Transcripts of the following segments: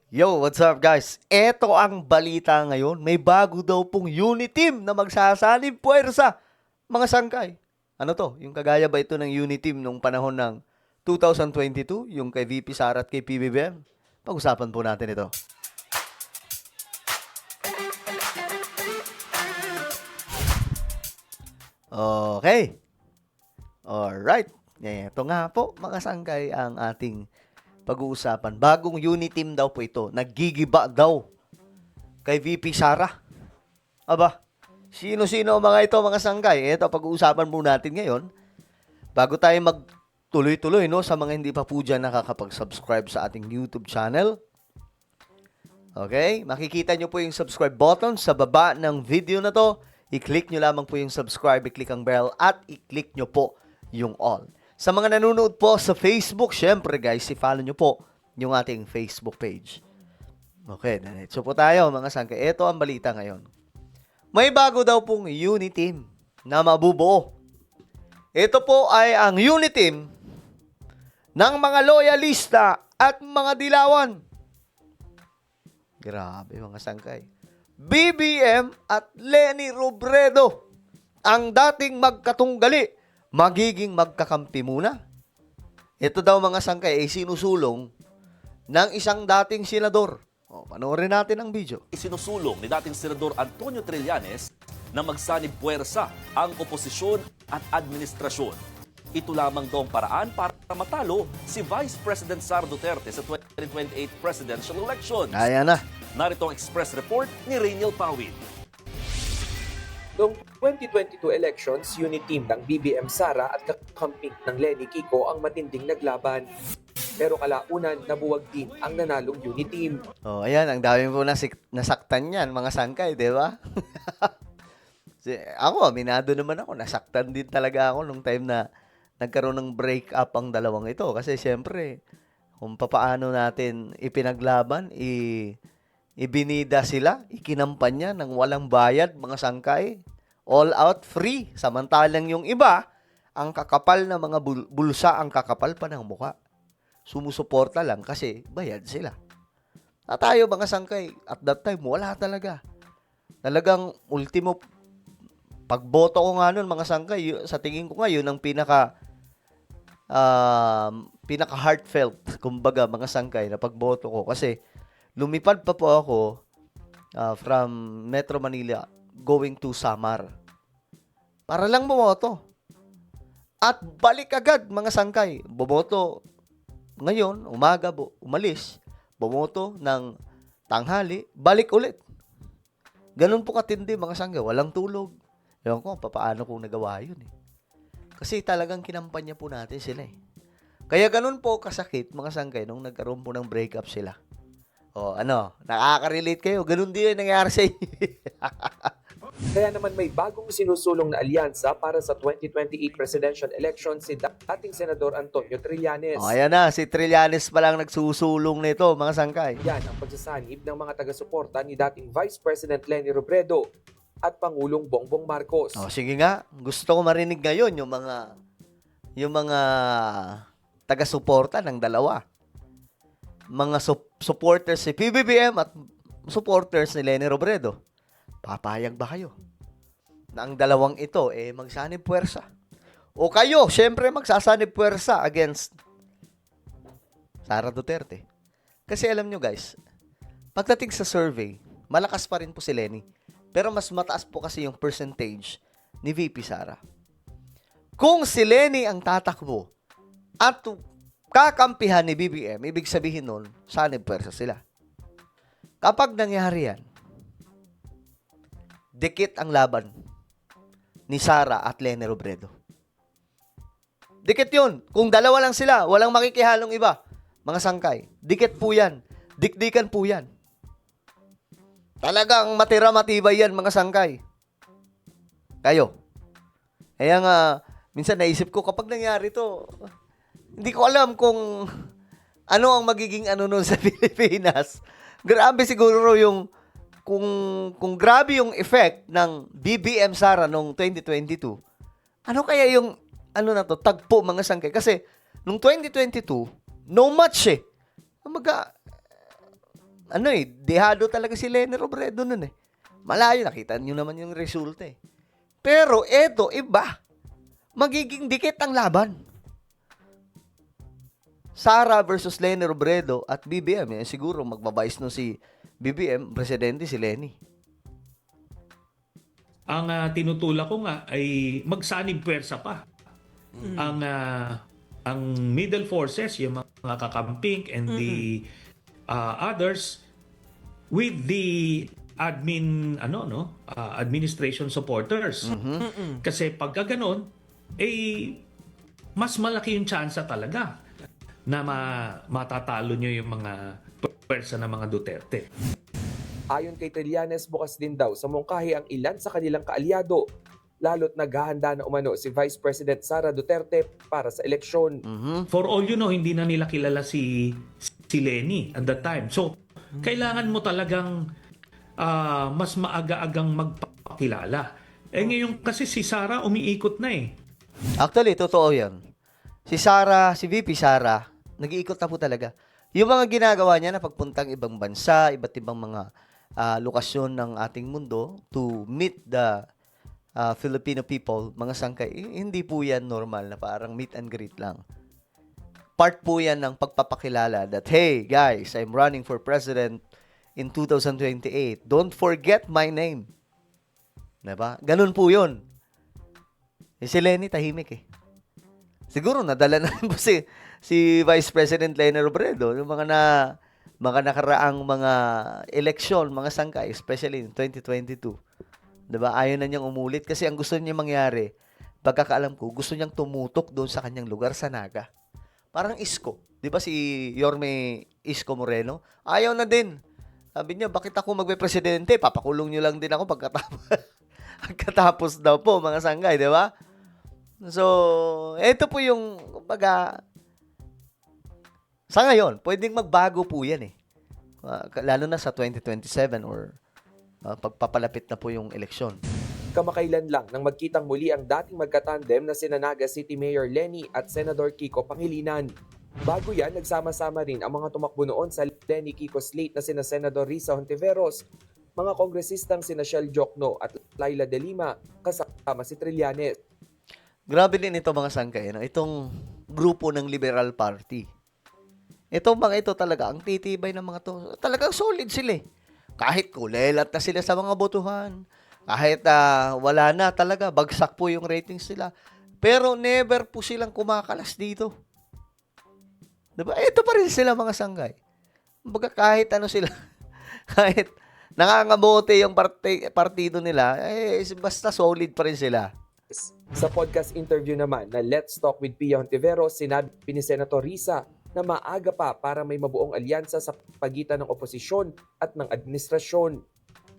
Yo, what's up guys? Eto ang balita ngayon. May bago daw pong unit team na magsasanib puwersa. Mga sangkay. Ano to? Yung kagaya ba ito ng unit team nung panahon ng 2022? Yung kay VP Sara at kay PBBM? Pag-usapan po natin ito. Okay. Alright. Ito nga po mga sangkay ang ating pag-uusapan. Bagong unit team daw po ito. Nagigiba daw kay VP Sara. Aba, sino-sino ang mga ito mga sangkay? Ito, pag-uusapan po natin ngayon. Bago tayo magtuloy-tuloy no, sa mga hindi pa po dyan nakakapag-subscribe sa ating YouTube channel. Okay, makikita nyo po yung subscribe button sa baba ng video na to. I-click nyo lamang po yung subscribe, i-click ang bell, at i-click nyo po yung all. Sa mga nanonood po sa Facebook, syempre guys, i-follow nyo po yung ating Facebook page. Okay, diretso po tayo mga sangkay. Ito ang balita ngayon. May bago daw pong unit team na mabubuo. Ito po ay ang unit team ng mga loyalista at mga dilawan. Grabe mga sangkay. BBM at Leni Robredo, ang dating magkatunggali, magiging magkakampi muna. Ito daw mga sangkay ay sinusulong ng isang dating senador. Panoorin natin ang video. Isinusulong ni dating Senador Antonio Trillanes na magsanib puwersa ang oposisyon at administrasyon. Ito lamang daw ang paraan para matalo si Vice President Sara Duterte sa 2028 presidential elections. Ayan na. Narito ang express report ni Rainiel Pawin. Noong 2022 elections, unit team ng BBM Sara at kakamping ng Leni Kiko ang matinding naglaban. Pero kalaunan, nabuwag din ang nanalong unit team. Ayan, ang dami po nasaktan yan, mga sangkay, di ba? Ako, aminado naman ako, nasaktan din talaga ako nung time na nagkaroon ng break up ang dalawang ito. Kasi siyempre, kung papaano natin ipinaglaban, ibinida sila, ikinampanya ng walang bayad, mga sangkay, all out free. Samantalang yung iba, ang kakapal na mga bulsa, ang kakapal pa ng mukha. Sumusuporta lang kasi bayad sila. At tayo mga sangkay, at that time, wala talaga. Talagang ultimo, pagboto ko nga nun mga sangkay, sa tingin ko ngayon, ang pinaka heartfelt, kumbaga mga sangkay, na pagboto ko. Kasi lumipad pa po ako from Metro Manila going to Samar. Para lang bumoto. At balik agad mga sangkay. Bumoto ngayon, umaga, umalis, bumoto ng tanghali, balik ulit. Ganun po katindi mga sangkay, walang tulog. Ewan ko, paano kung nagawa yun eh. Kasi talagang kinampanya po natin sila eh. Kaya ganun po kasakit mga sangkay nung nagkaroon po ng breakup sila. Nakaka-relate kayo. Ganun din yung nangyari sa inyo. Kaya naman may bagong sinusulong na alyansa para sa 2028 presidential election si dating Senador Antonio Trillanes. Ayan na, si Trillanes pa lang nagsusulong nito, mga sangkay. Yan ang pagsasanib ng mga taga-suporta ni dating Vice President Leni Robredo at Pangulong Bongbong Marcos. Sige nga, gusto ko marinig ngayon yung mga taga-suporta ng dalawa. Mga supporters si PBBM at supporters ni Leni Robredo. Papayag ba kayo na ang dalawang ito magsanib puwersa? O kayo, syempre magsasanib puwersa against Sara Duterte. Kasi alam nyo guys, pagdating sa survey, malakas pa rin po si Leni. Pero mas mataas po kasi yung percentage ni VP Sara. Kung si Leni ang tatakbo at kakampihan ni BBM, ibig sabihin nun, sanib puwersa sila. Kapag nangyari yan, dikit ang laban ni Sara at Leni Robredo. Dikit yun. Kung dalawa lang sila, walang makikihalong iba. Mga sangkay, dikit po yan. Dikdikan po yan. Talagang matira-matibay yan, mga sangkay. Kayo. Kaya nga, minsan naisip ko, kapag nangyari to, hindi ko alam kung ano ang magiging nun sa Pilipinas. Grabe siguro yung kung grabe yung effect ng BBM Sara noong 2022, ano kaya yung tagpo mga sangkay? Kasi nung 2022, no match eh. dehado talaga si Leni Robredo nun eh. Malayo, nakita nyo naman yung resulta eh. Pero eto, iba. Magiging dikit ang laban. Sara versus Leni Robredo at BBM. Siguro magbabais no si BBM, presidente si Leni. Ang tinutulak ko nga ay magsanib pwersa pa. Ang middle forces, yung mga kakamping and the others with the administration supporters. Kasi pagka ganon, mas malaki yung tsansa talaga na matatalo nyo yung mga pwersa ng mga Duterte. Ayon kay Trillanes, bukas din daw sa mungkahi ang ilan sa kanilang kaalyado, lalo't naghahanda na umano si Vice President Sara Duterte para sa eleksyon. For all you know, hindi na nila kilala si Leni at that time. So, kailangan mo talagang mas maaga-agang magpakilala. Ngayon kasi si Sara umiikot na eh. Actually, totoo yan. Si VP Sara, nag-iikot na po talaga. Yung mga ginagawa niya na pagpuntang ibang bansa, iba't ibang mga lokasyon ng ating mundo to meet the Filipino people, mga sangkay, hindi po yan normal na parang meet and greet lang. Part po yan ng pagpapakilala that, hey guys, I'm running for president in 2028. Don't forget my name. Diba? Ganun po yun. Si Leni tahimik eh. Siguro nadala na rin po si Vice President Leni Robredo, yung mga nakaraang mga eleksyon, mga sangkay, especially in 2022. Diba? Ayaw na niyang umulit kasi ang gusto niya mangyari, pagkakaalam ko, gusto niyang tumutok doon sa kanyang lugar sa Naga. Parang Isko. Diba si Yorme Isko Moreno? Ayaw na din. Sabi niya, bakit ako magbe-presidente? Papakulong niyo lang din ako pagkatapos daw po, mga sangkay, diba? So, ito po yung, kumbaga, sa ngayon, pwedeng magbago po yan eh. Lalo na sa 2027 or pagpapalapit na po yung eleksyon. Kamakailan lang nang magkitang muli ang dating magkatandem na sina Naga City Mayor Leni at Senador Kiko Pangilinan. Bago yan, nagsama-sama rin ang mga tumakbo noon sa Leni Kiko slate na sina Senador Risa Hontiveros, mga kongresistang sina Shell Jokno at Laila De Lima, kasama si Trillanes. Grabe din ito mga sangkay, no? Itong grupo ng Liberal Party. Itong mga ito talaga, ang titibay ng mga to, talagang solid sila eh. Kahit kulelat na sila sa mga botohan, kahit wala na talaga, bagsak po yung ratings nila. Pero never po silang kumakalas dito. Diba? Ito pa rin sila mga sanggay. Baga kahit ano sila, kahit nangangabote yung partido nila, basta solid pa rin sila. Sa podcast interview naman na Let's Talk with Pia Hontiveros, sinabi ni Senator Risa na maaga pa para may mabuong alyansa sa pagitan ng oposisyon at ng administrasyon.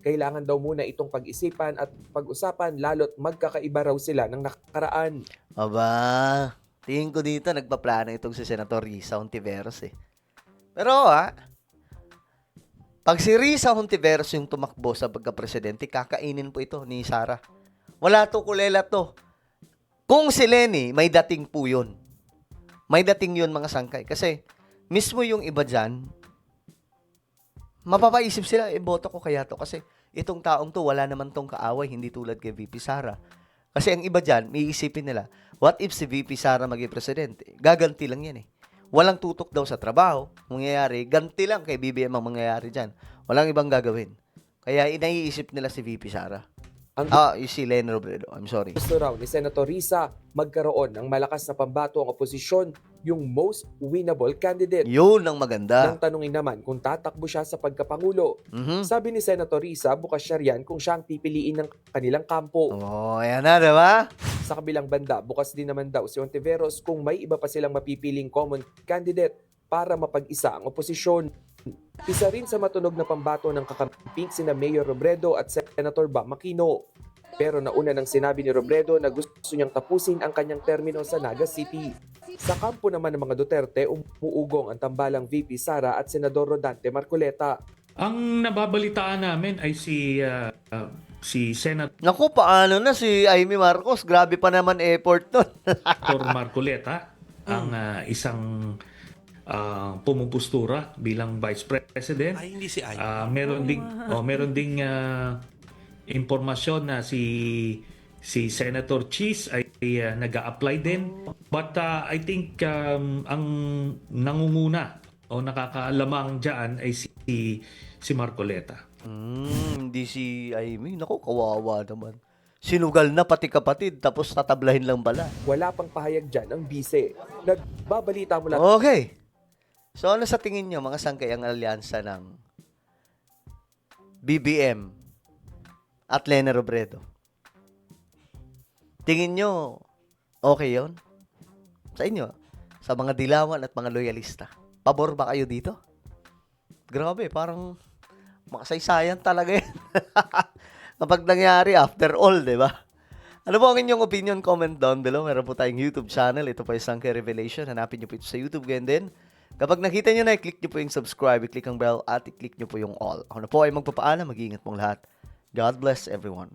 Kailangan daw muna itong pag-isipan at pag-usapan lalo't magkakaiba raw sila ng nakaraan. Aba, tingin ko dito nagpaplano itong si Senator Risa Hontiveros eh. Pero pag si Risa Hontiveros yung tumakbo sa pagka-presidente, kakainin po ito ni Sara. Wala to kulela to. Kung si Leni, may dating po yun. May dating yun mga sangkay. Kasi mismo yung iba dyan, mapapaisip sila, boto ko kaya to. Kasi itong taong to, wala naman tong kaaway, hindi tulad kay VP Sara. Kasi ang iba dyan, may isipin nila, what if si VP Sara maging presidente? Gaganti lang yan eh. Walang tutok daw sa trabaho, mangyayari, ganti lang kay BBM ang mangyayari dyan. Walang ibang gagawin. Kaya inaiisip nila si VP Sara. Si Leni Robredo. I'm sorry. Gusto raw ni Senator Risa magkaroon ng malakas na pambato ang oposisyon, yung most winnable candidate. Yun ang maganda. Nang tanungin naman kung tatakbo siya sa pagkapangulo. Sabi ni Senator Risa, bukas siya riyan kung siya ang pipiliin ng kanilang kampo. Ayan na, diba? Sa kabilang banda, bukas din naman daw si Hontiveros kung may iba pa silang mapipiling common candidate para mapag-isa ang oposisyon. Isa rin sa matunog na pambato ng kakamping sina Mayor Robredo at Senator Bam Aquino. Pero nauna nang sinabi ni Robredo na gusto niyang tapusin ang kanyang termino sa Naga City. Sa kampo naman ng mga Duterte, umuugong ang tambalang VP Sara at Senador Rodante Marcoleta. Ang nababalitaan namin ay si Senator Naku, paano na si Amy Marcos? Grabe pa naman effort nun. Marcoleta, ang isang pumupustura bilang Vice President. Ay, hindi si Ay. Meron ding impormasyon na si Senator Cheese ay nag-a-apply din. But I think ang nangunguna o nakakaalamang diyan ay si Marcoleta. Hindi si Amy. Naku, kawawa naman. Sinugal na pati kapatid, tapos tatablahin lang pala. Wala pang pahayag dyan ang bise. Nagbabalita mula Okay. So ano sa tingin nyo, mga sangkay ang alyansa ng BBM at Leni Robredo? Tingin nyo, okay yon sa inyo? Sa mga dilawan at mga loyalista. Pabor ba kayo dito? Grabe, parang makasaysayan talaga yan. Kapag nangyari, after all, di ba? Ano po ang inyong opinion? Comment down below. Meron po tayong YouTube channel. Ito po yung Sangkay Revelation. Hanapin nyo po ito sa YouTube. Ganyan din. Kapag nakita nyo na, i-click nyo po yung subscribe, i-click ang bell, at i-click nyo po yung all. Ako na po ay magpapaalam. Mag-iingat pong lahat. God bless everyone.